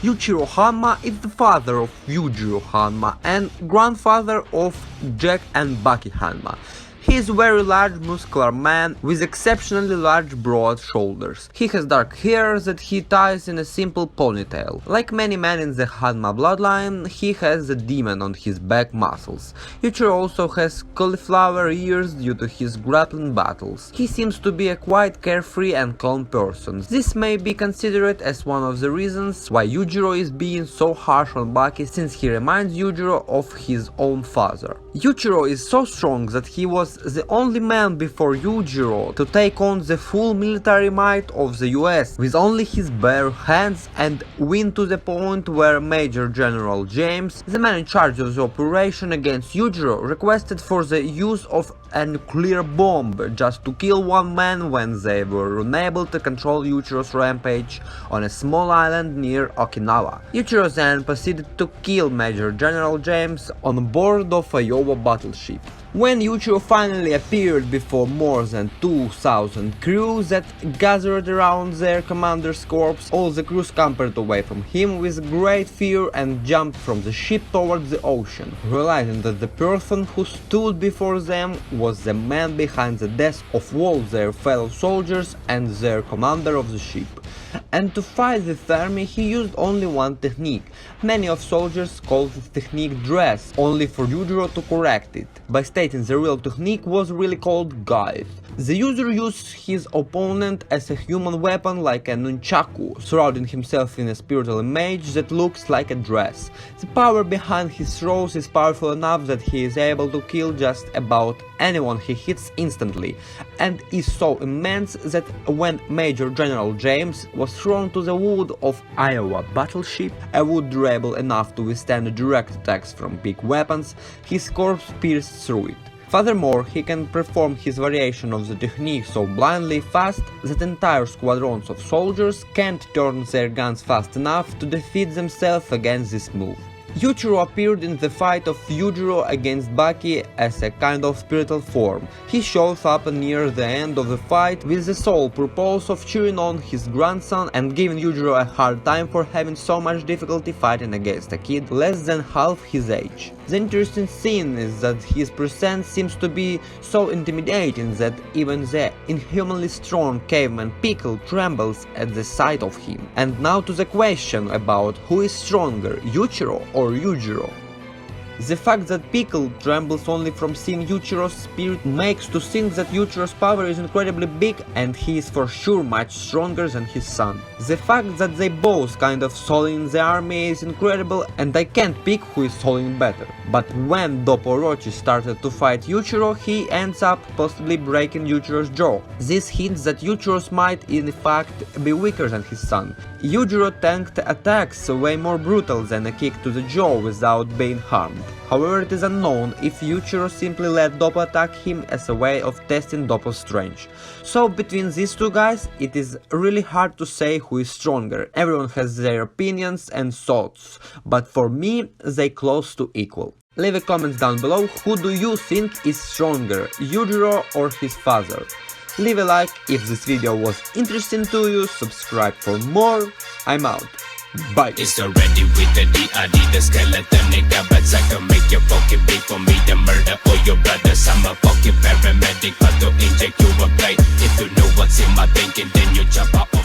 Yuichiro Hanma is the father of Yujiro Hanma and grandfather of Jack and BAKI Hanma. He is a very large muscular man with exceptionally large broad shoulders. He has dark hair that he ties in a simple ponytail. Like many men in the Hanma bloodline, he has a demon on his back muscles. Yuichiro also has cauliflower ears due to his grappling battles. He seems to be a quite carefree and calm person. This may be considered as one of the reasons why Yujiro is being so harsh on Baki, since he reminds Yujiro of his own father. Yuichiro is so strong that he was the only man before Yujiro to take on the full military might of the US with only his bare hands and win to the point where Major General James, the man in charge of the operation against Yujiro, requested for the use of a nuclear bomb just to kill one man when they were unable to control Yuichiro's rampage on a small island near Okinawa. Yuichiro then proceeded to kill Major General James on board of a Iowa battleship. When Yuichiro finally appeared before more than 2,000 crews that gathered around their commander's corpse, all the crew scampered away from him with great fear and jumped from the ship towards the ocean, realizing that the person who stood before them was the man behind the death of all their fellow soldiers and their commander of the ship. And to fight this army he used only one technique. Many of soldiers called this technique dress, only for Yujiro to correct it, by stating the real technique was really called guise. The user used his opponent as a human weapon like a nunchaku, surrounding himself in a spiritual image that looks like a dress. The power behind his throws is powerful enough that he is able to kill just about anyone he hits instantly, and is so immense that when Major General James was thrown to the wood of Iowa battleship, a wood durable enough to withstand direct attacks from big weapons, his corpse pierced through it. Furthermore, he can perform his variation of the technique so blindly fast that entire squadrons of soldiers can't turn their guns fast enough to defeat themselves against this move. Yuichiro appeared in the fight of Yujiro against Baki as a kind of spiritual form. He shows up near the end of the fight with the sole purpose of cheering on his grandson and giving Yujiro a hard time for having so much difficulty fighting against a kid less than half his age. The interesting thing is that his presence seems to be so intimidating that even the inhumanly strong caveman Pickle trembles at the sight of him. And now to the question about who is stronger, Yuichiro or Yujiro. The fact that Pickle trembles only from seeing Yuichiro's spirit makes to think that Yuichiro's power is incredibly big and he is for sure much stronger than his son. The fact that they both kind of soloing the army is incredible, and I can't pick who is soloing better. But when Doppo Orochi started to fight Yuichiro, he ends up possibly breaking Yuichiro's jaw. This hints that Yuichiro's might in fact be weaker than his son. Yujiro tanked attacks way more brutal than a kick to the jaw without being harmed. However, it is unknown if Yuichiro simply let Doppo attack him as a way of testing Doppo's strength. So between these two guys, it is really hard to say who is stronger. Everyone has their opinions and thoughts, but for me, they close to equal. Leave a comment down below, who do you think is stronger, Yujiro or his father? Leave a like if this video was interesting to you, subscribe for more, I'm out. Bye. It's already with the D.I.D. the skeleton nigga, but I can make your fucking beat for me to murder all your brothers. I'm a fucking paramedic, but to inject you a blade. If you know what's in my thinking, then you jump out.